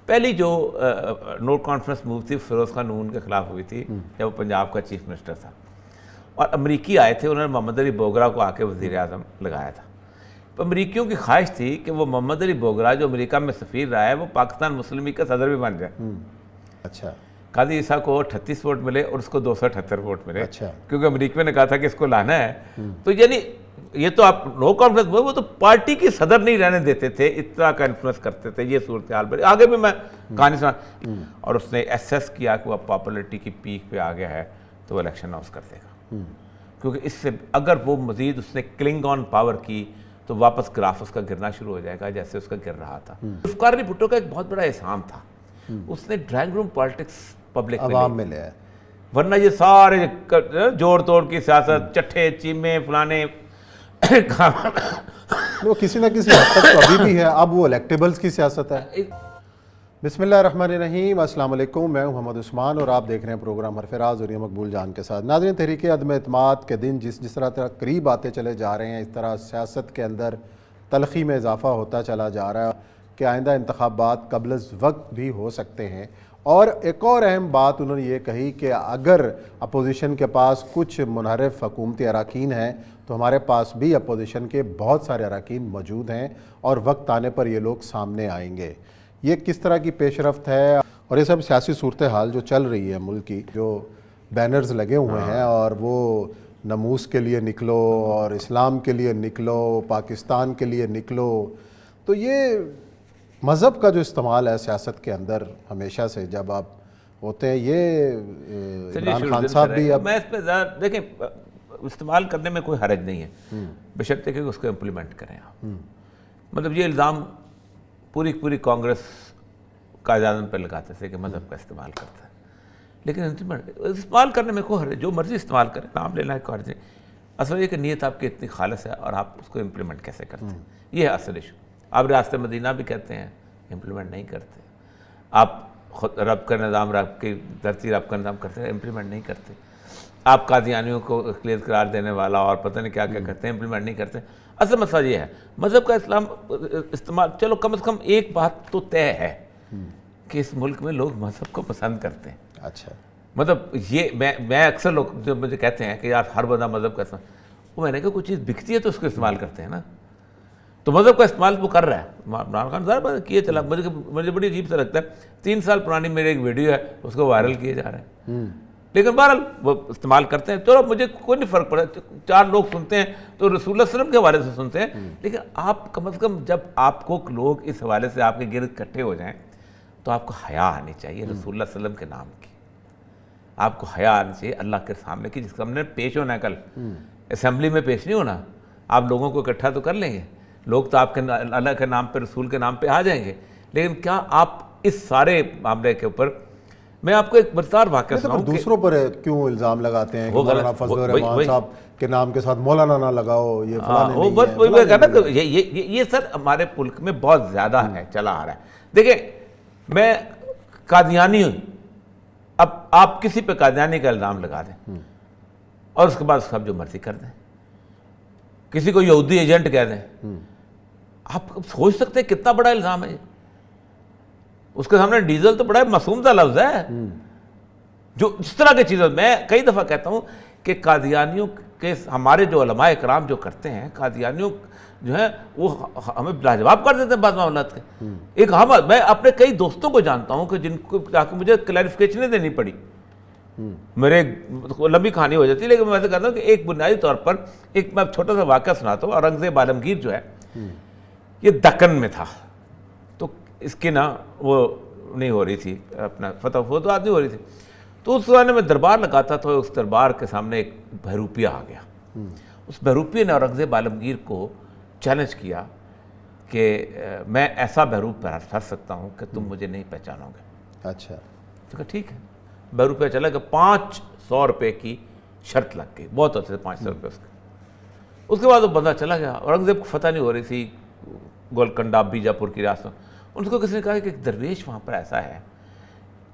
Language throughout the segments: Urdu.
پہلی جو نو کانفرنس موو تھی فیروز خان نون کے خلاف ہوئی تھی جب وہ پنجاب کا چیف منسٹر تھا، اور امریکی آئے تھے، انہوں نے محمد علی بوگرا کو آ کے وزیر اعظم لگایا تھا. تو امریکیوں کی خواہش تھی کہ وہ محمد علی بوگرا جو امریکہ میں سفیر رہا ہے وہ پاکستان مسلم لیگ کا صدر بھی بن جائے. اچھا. قاضی عیسیٰ کو 38 ووٹ ملے اور اس کو 278 ووٹ ملے. اچھا. کیونکہ امریکیوں نے کہا تھا کہ اس کو لانا ہے. تو یعنی یہ تو آپ نو کانفرنس وہ تو پارٹی کی صدر نہیں رہنے دیتے تھے، اس طرح کا انفلوئنس کرتے تھے. یہ صورتحال بڑی آگے بھی میں کہانی سنا. اور اس نے ایسیس کیا کہ وہ پاپولرٹی کی پیک پہ آ گیا ہے تو وہ الیکشن اناؤنس کر دے گا. کیونکہ اس سے اگر وہ مزید اس نے کلنگ آن پاور کی تو واپس گراف اس کا گرنا شروع ہو جائے گا جیسے اس کا گر رہا تھا. ذوالفقار علی بھٹو کا ایک بہت بڑا احسان تھا، اس نے ڈرائنگ روم پالیٹکس پبلک عوام میں لے آئے. ورنہ یہ سارے جوڑ توڑ کی سیاست، چٹھے چیمے فلانے وہ کسی نہ کسی حد تک تو ابھی بھی ہے. اب وہ الیکٹیبلز کی سیاست ہے. بسم اللہ الرحمن الرحیم. السلام علیکم، میں ہوں محمد عثمان اور آپ دیکھ رہے ہیں پروگرام حرف راز اور یہ مقبول جان کے ساتھ. ناظرین، تحریک عدم اعتماد کے دن جس طرح قریب آتے چلے جا رہے ہیں، اس طرح سیاست کے اندر تلخی میں اضافہ ہوتا چلا جا رہا ہے کہ آئندہ انتخابات قبل از وقت بھی ہو سکتے ہیں. اور ایک اور اہم بات انہوں نے یہ کہی کہ اگر اپوزیشن کے پاس کچھ منحرف حکومتی اراکین ہیں تو ہمارے پاس بھی اپوزیشن کے بہت سارے اراکین موجود ہیں اور وقت آنے پر یہ لوگ سامنے آئیں گے. یہ کس طرح کی پیش رفت ہے اور یہ سب سیاسی صورتحال جو چل رہی ہے ملک کی، جو بینرز لگے ہوئے ہیں اور وہ نموز کے لیے نکلو اور اسلام کے لیے نکلو، پاکستان کے لیے نکلو، تو یہ مذہب کا جو استعمال ہے سیاست کے اندر ہمیشہ سے جب آپ ہوتے ہیں، یہ عمران خان صاحب بھی اب میں اس پہ دیکھیں استعمال کرنے میں کوئی حرج نہیں ہے، بشرطے کہ اس کو امپلیمنٹ کریں آپ. مطلب یہ الزام پوری کانگریس قائد اعظم پہ لگاتے تھے کہ مذہب کا استعمال کرتا ہے، لیکن استعمال کرنے میں کوئی حرج، جو مرضی استعمال کریں، نام لینا ہے کوئی حرج نہیں. اصل یہ کہ نیت آپ کی اتنی خالص ہے اور آپ اس کو امپلیمنٹ کیسے کرتے ہیں، یہ ہے اصل ایشو. آپ ریاست مدینہ بھی کہتے ہیں، امپلیمنٹ نہیں کرتے. آپ خود رب کا نظام، رب کی دھرتی رب کا نظام کرتے ہیں، امپلیمنٹ نہیں کرتے. آپ قادیانیوں کو اقلیت قرار دینے والا اور پتہ نہیں کیا کیا کرتے ہیں، امپلیمنٹ نہیں کرتے. اصل مسئلہ یہ ہے مذہب کا استعمال. چلو کم از کم ایک بات تو طے ہے کہ اس ملک میں لوگ مذہب کو پسند کرتے ہیں. اچھا. مطلب یہ میں اکثر لوگ جو مجھے کہتے ہیں کہ یار ہر بندہ مذہب کا استعمال، وہ میں نے کہا کوئی چیز بکتی ہے تو اس کو استعمال کرتے ہیں نا. تو مذہب کا استعمال وہ کر رہا ہے. عمران خان ظاہر کیے چلا. مجھے بڑی عجیب سا لگتا ہے، 3 سال پرانی میری ایک ویڈیو ہے اس کو وائرل کیے جا رہے ہیں، لیکن بہرحال وہ استعمال کرتے ہیں. چلو مجھے کوئی نہیں فرق پڑا، 4 لوگ سنتے ہیں تو رسول اللہ صلی اللہ علیہ وسلم کے حوالے سے سنتے ہیں. لیکن آپ کم از کم جب آپ کو لوگ اس حوالے سے آپ کے گرد اکٹھے ہو جائیں تو آپ کو حیا آنی چاہیے رسول اللہ صلی اللہ علیہ وسلم کے نام کی. آپ کو حیا آنی چاہیے اللہ کے سامنے کی، جس کا ہم نے پیش ہونا ہے. کل اسمبلی میں پیش نہیں ہونا، آپ لوگوں کو اکٹھا تو کر لیں گے، لوگ تو آپ کے اللہ کے نام پہ، رسول کے نام پہ آ جائیں گے، لیکن کیا آپ اس سارے معاملے کے اوپر. میں آپ کو ایک برسار واقعہ سناؤں. دوسروں پر کیوں الزام لگاتے ہیں کہ مولانا فضل الرحمان صاحب کے نام کے ساتھ مولانا نہ لگاؤ، یہ یہ سر ہمارے ملک میں بہت زیادہ ہے، چلا آ رہا ہے. دیکھیں میں قادیانی ہوں، اب آپ کسی پہ قادیانی کا الزام لگا دیں اور اس کے بعد سب جو مرضی کر دیں، کسی کو یہودی ایجنٹ کہہ دیں، آپ سوچ سکتے ہیں کتنا بڑا الزام ہے. اس کے سامنے ڈیزل تو بڑا معصوم سا لفظ ہے. جو اس طرح کی چیزیں میں کئی دفعہ کہتا ہوں کہ قادیانیوں کے ہمارے جو علماء اکرام جو کرتے ہیں، قادیانیوں جو ہیں وہ ہمیں لاجواب کر دیتے ہیں بعض معاملات کے. ایک میں اپنے کئی دوستوں کو جانتا ہوں کہ جن کو جا کے مجھے کلیریفیکیشنیں دینی پڑی. میرے لمبی کہانی ہو جاتی ہے، لیکن میں ایسے کہتا ہوں کہ ایک بنیادی طور پر ایک میں چھوٹا سا واقعہ سناتا ہوں. اورنگزیب عالمگیر جو ہے یہ دکن میں تھا، تو اس کی نا وہ نہیں ہو رہی تھی، اپنا فتح فتوحات نہیں ہو رہی تھی. تو اس زمانے میں دربار لگاتا تھا، اس دربار کے سامنے ایک بہروپیہ آ گیا. اس بہروپیہ نے اورنگزیب عالمگیر کو چیلنج کیا کہ میں ایسا بہروپ پھر سکتا ہوں کہ تم مجھے نہیں پہچانو گے. اچھا. تو کہا ٹھیک ہے. بہروپیہ چلا کہ 500 روپے کی شرط لگ گئی، بہت ہوتے تھے 500 روپے اس کے. اس کے بعد وہ بندہ چلا گیا. اورنگزیب کو فتح نہیں ہو رہی تھی گولکنڈہ بیجاپور کی ریاست. ان کو کسی نے کہا کہ ایک درویش وہاں پر ایسا ہے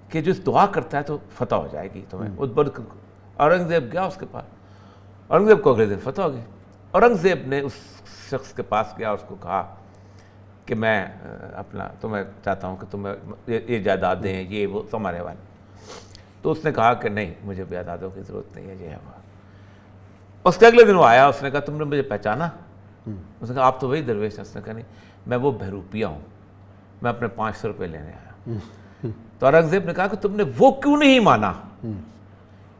کہ جو دعا کرتا ہے تو فتح ہو جائے گی تمہیں. اورنگزیب گیا اس کے پاس. اورنگزیب کو اگلے دن فتح ہو گئی. اورنگزیب نے اس شخص کے پاس گیا، اس کو کہا کہ میں اپنا تمہیں چاہتا ہوں کہ تمہیں یہ جائیداد دیں، یہ وہ ہمارے والے. تو اس نے کہا کہ نہیں، مجھے جائیدادوں کی ضرورت نہیں ہے، یہ ہے وہ. اس کے اگلے دن وہ آیا، اس نے کہا تم نے مجھے پہچانا؟ اس نے کہا آپ تو وہی درویش ہیں. اس نے کہا نہیں، میں وہ بہروپیہ ہوں، میں اپنے 500 روپے لینے آیا. تو اورنگزیب نے کہا کہ تم نے وہ کیوں نہیں مانا؟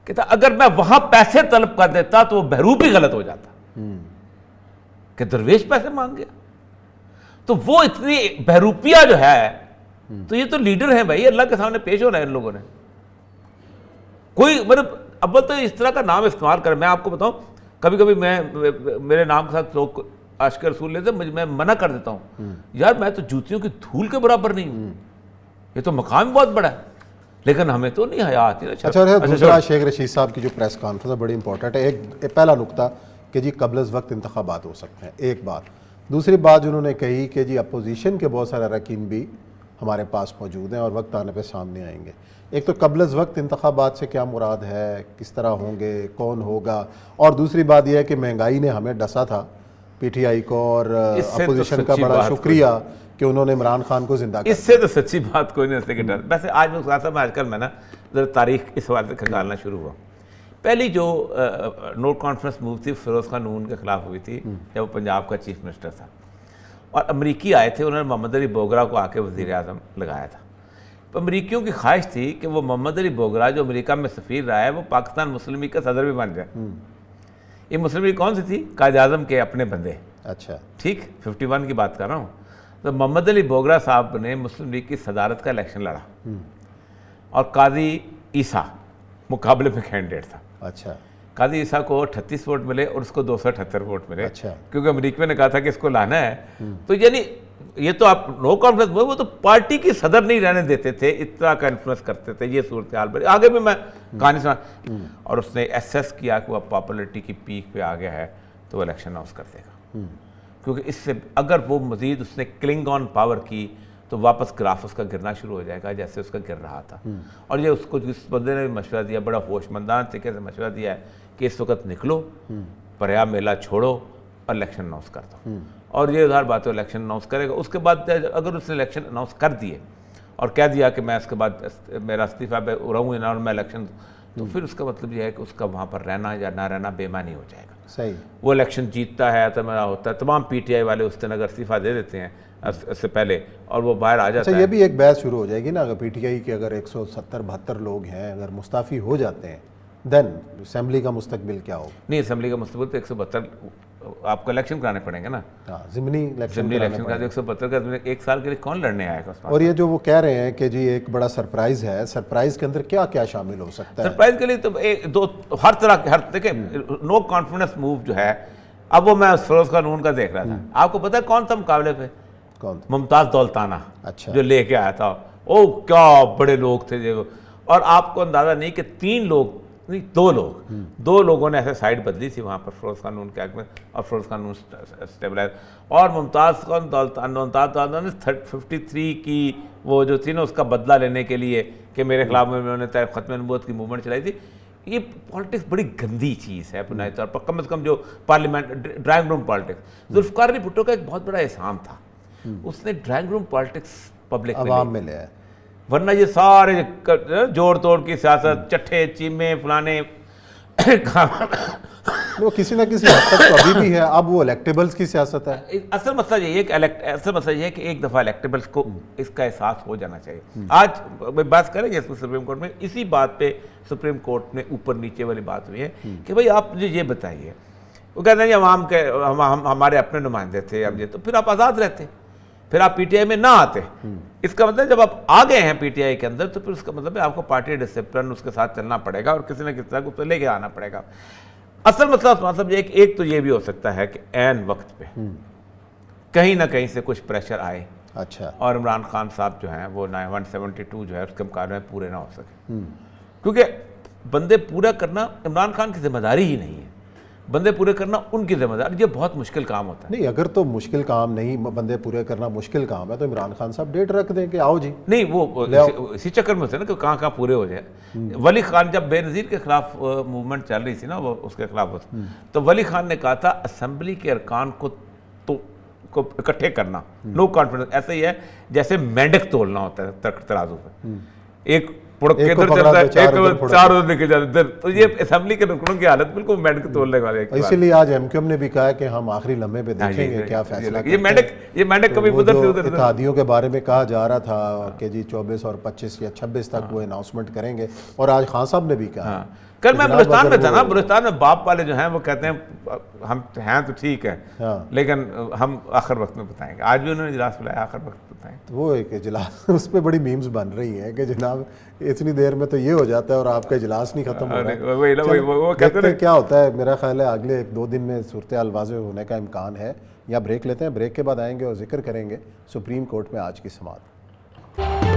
کہتا اگر میں وہاں پیسے طلب کر دیتا تو وہ بہروپی غلط ہو جاتا کہ درویش پیسے مانگ گیا. تو وہ اتنی بہروپیہ جو ہے، تو یہ تو لیڈر ہیں بھائی، اللہ کے سامنے پیش ہو رہے ہیں ان لوگوں نے. کوئی مطلب اول تو اس طرح کا نام استعمال کرے. میں آپ کو بتاؤں، کبھی کبھی میں میرے نام کے ساتھ لوگ عاشق رسول لیتے، میں منع کر دیتا ہوں، یار میں تو جوتیوں کی دھول کے برابر نہیں ہوں، یہ تو مقام بہت بڑا ہے، لیکن ہمیں تو نہیں حیا آتی. اچھا، دوسرا شیخ رشید صاحب کی جو پریس کانفرنس ہے بڑی امپورٹنٹ ہے. ایک پہلا نقطہ کہ جی قبل از وقت انتخابات ہو سکتے ہیں، ایک بات. دوسری بات جنہوں نے کہی کہ جی اپوزیشن کے بہت سارے اراکین بھی ہمارے پاس موجود ہیں اور وقت آنے پہ سامنے آئیں گے. ایک تو قبل از وقت انتخابات سے کیا مراد ہے، کس طرح ہوں گے، کون ہوگا؟ اور دوسری بات یہ ہے کہ مہنگائی نے ہمیں ڈسا تھا پی ٹی آئی کو، اور اپوزیشن کا بڑا شکریہ کہ انہوں نے عمران خان کو زندہ کر. اس سے تو سچی بات کوئی نہیں ہو ڈر. ویسے آج میں آج کل میں نا ذرا تاریخ اس حوالے سے کھنگالنا شروع ہوا. پہلی جو نو کانفرنس موو تھی فیروز خان نون کے خلاف ہوئی تھی جب وہ پنجاب کا چیف منسٹر تھا، اور امریکی آئے تھے، انہوں نے محمد علی بوگرا کو آ کے وزیر اعظم لگایا تھا. امریکیوں کی خواہش تھی کہ وہ محمد علی بوگرا جو امریکہ میں سفیر رہا ہے وہ پاکستان مسلم لیگ کا صدر بھی بن جائے. یہ مسلم لیگ کون سی تھی؟ قائد اعظم کے اپنے بندے. اچھا ٹھیک، 51 کی بات کر رہا ہوں. تو محمد علی بوگرا صاحب نے مسلم لیگ کی صدارت کا الیکشن لڑا اور قاضی عیسیٰ مقابلے میں کینڈیڈیٹ تھا. اچھا، قاضی عیسیٰ کو 38 ووٹ ملے اور اس کو 278 ووٹ ملے. اچھا، کیونکہ امریکہ نے کہا تھا کہ اس کو لانا ہے. تو یعنی یہ تو آپ نو کانفرنس ہوئے، وہ تو پارٹی کی صدر نہیں رہنے دیتے تھے، اتنا کا انفلوئنس کرتے تھے. یہ صورتحال بڑی آگے بھی میں کہانی سنا. اور اس نے ایسیس کیا کہ وہ پاپولرٹی کی پیک پہ آ گیا ہے تو وہ الیکشن اناؤنس کر دے گا، کیونکہ اس سے اگر وہ مزید اس نے کلنگ آن پاور کی تو واپس گراف اس کا گرنا شروع ہو جائے گا جیسے اس کا گر رہا تھا. اور یہ اس کو جس بندے نے مشورہ دیا، بڑا ہوش مندانہ طریقے سے مشورہ دیا ہے کہ اس وقت نکلو، پریا میلہ چھوڑو اور الیکشن اناؤنس کر دو. اور یہ ظاہر بات ہے الیکشن اناؤنس کرے گا. اس کے بعد اگر اس نے الیکشن اناؤنس کر دیے اور کہہ دیا کہ میں اس کے بعد میرا استعفیٰ رہوں اور میں الیکشن، تو پھر اس کا مطلب یہ ہے کہ اس کا وہاں پر رہنا یا نہ رہنا بے معنی ہو جائے گا. صحیح. وہ الیکشن جیتتا ہے تو میرا ہوتا ہے، تمام پی ٹی آئی والے اس دن اگر استعفیٰ دے دیتے ہیں اس سے پہلے اور وہ باہر آ جاتا ہے. یہ بھی ایک بحث شروع ہو جائے گی نا، اگر پی ٹی آئی کے اگر 170-72 لوگ ہیں اگر مستعفی ہو جاتے ہیں دین اسمبلی کا مستقبل کیا ہوگا؟ نہیں، اسمبلی کا مستقبل تو 172 آپ کو الیکشن کرانے پڑیں گے نا. ضمنی الیکشن کا 172 کا ایک سال کے لیے کون لڑنے آئے گا اس میں؟ اور یہ جو وہ کہہ رہے ہیں کہ جی ایک بڑا سرپرائز ہے، سرپرائز کے اندر کیا کیا شامل ہو سکتا ہے؟ سرپرائز کے لیے تو دو ہر طرح کے دیکھیں نو کانفیڈنس موو جو ہے، اب وہ میں فیروز خان نون کا دیکھ رہا تھا. آپ کو پتہ ہے کون تھا مقابلے پہ؟ کون؟ ممتاز دولتانہ. اچھا، جو لے کے آیا تھا. او کیا بڑے لوگ تھے جو. اور آپ کو اندازہ نہیں کہ 3 لوگ نہیں 2 لوگ 2 لوگوں نے ایسے سائڈ بدلی تھی وہاں پر فیروز خان نون کے حق میں، اور فیروز خان نون اسٹیبلائز. اور ممتاز خان دولتانہ نے 53 کی وہ جو تھی نا اس کا بدلہ لینے کے لیے کہ میرے خلاف میں انہوں نے ختم نبوت کی موومنٹ چلائی تھی. یہ پالیٹکس بڑی گندی چیز ہے بنیادی طور پر، کم از کم جو parliament drawing room politics. Zulfikar Ali Bhutto کا ایک بہت بڑا احسان تھا، اس نے ڈرائنگ روم پالیٹکس پبلک عوام میں لے آئے، ورنہ یہ سارے جوڑ توڑ کی سیاست، چٹھے چیمے فلانے وہ کسی نہ کسی حد تک تو ابھی بھی ہے. اب وہ الیکٹیبلز کی سیاست ہے. اصل مسئلہ یہ ہے کہ ایک دفعہ الیکٹیبلز کو اس کا احساس ہو جانا چاہیے. آج بات کریں گے اس میں سپریم کورٹ میں، اسی بات پہ سپریم کورٹ میں اوپر نیچے والی بات ہوئی ہے کہ بھائی آپ مجھے یہ بتائیے، وہ کہتے ہیں عوام کے ہمارے اپنے نمائندے تھے، اب یہ تو پھر آپ آزاد رہتے، پھر آپ پی ٹی آئی میں نہ آتے. اس کا مطلب جب آپ آ گئے ہیں پی ٹی آئی کے اندر تو پھر اس کا مطلب ہے آپ کو پارٹی ڈسپلن اس کے ساتھ چلنا پڑے گا اور کسی نہ کسی طرح کو تو لے کے آنا پڑے گا. اصل مسئلہ عثمان صاحب یہ ایک تو یہ بھی ہو سکتا ہے کہ عین وقت پہ کہیں نہ کہیں سے کچھ پریشر آئے، اچھا، اور عمران خان صاحب جو ہیں وہ 172 جو ہے اس کے مقابلے میں پورے نہ ہو سکے. کیونکہ بندے پورا کرنا عمران خان کی ذمہ داری ہی نہیں ہے، بندے پورے کرنا ان کی ذمہ داری. یہ بہت مشکل کام ہوتا ہے. نہیں، اگر تو مشکل کام نہیں، بندے پورے کرنا مشکل کام ہے تو عمران خان صاحب ڈیٹ رکھ دیں کہ آؤ جی. نہیں، وہ اسی چکر میں سے نا کہ کہاں پورے ہو جائے. ولی خان جب بے نظیر کے خلاف موومنٹ چل رہی تھی نا، وہ اس کے خلاف تو ولی خان نے کہا تھا اسمبلی کے ارکان کو تو کو اکٹھے کرنا، نو کانفیڈنس، ایسا ہی ہے جیسے مینڈک تولنا ہوتا ہے ترازو پہ، ایک پڑک کے ادھر چلتا ہے، ایک چار ادھر نکل جاتا ہے ادھر، تو یہ اسمبلی کے رکنوں کی حالت بالکل مینڈک تولنے والے۔ اسی لیے آج ایم کیو ایم نے بھی کہا ہے کہ ہم آخری لمحے پہ دیکھیں گے کیا فیصلہ، یہ مینڈک کبھی ادھر سے ادھر، اتحادیوں کے بارے میں کہا جا رہا تھا کہ جی 24 اور 25 یا 26 تک وہ اناؤنسمنٹ کریں گے، اور آج خان صاحب نے بھی کہا۔ کل میں بلوچستان میں تھا نا، بلوچستان میں باپ والے جو ہیں وہ کہتے ہیں ہم ہیں تو ٹھیک ہے لیکن ہم آخر وقت میں بتائیں گے، آج بھی انہوں نے اجلاس بلایا آخر وقت بتائیں گے۔ وہ ایک اجلاس، اس پہ بڑی میمز بن رہی ہیں کہ جناب اتنی دیر میں تو یہ ہو جاتا ہے اور آپ کا اجلاس نہیں ختم ہو رہا ہے، دیکھتے ہیں کیا ہوتا ہے۔ میرا خیال ہے اگلے 1-2 دن میں صورتحال واضح ہونے کا امکان ہے۔ یا بریک لیتے ہیں، بریک کے بعد آئیں گے اور ذکر کریں گے سپریم کورٹ میں آج کی سماعت۔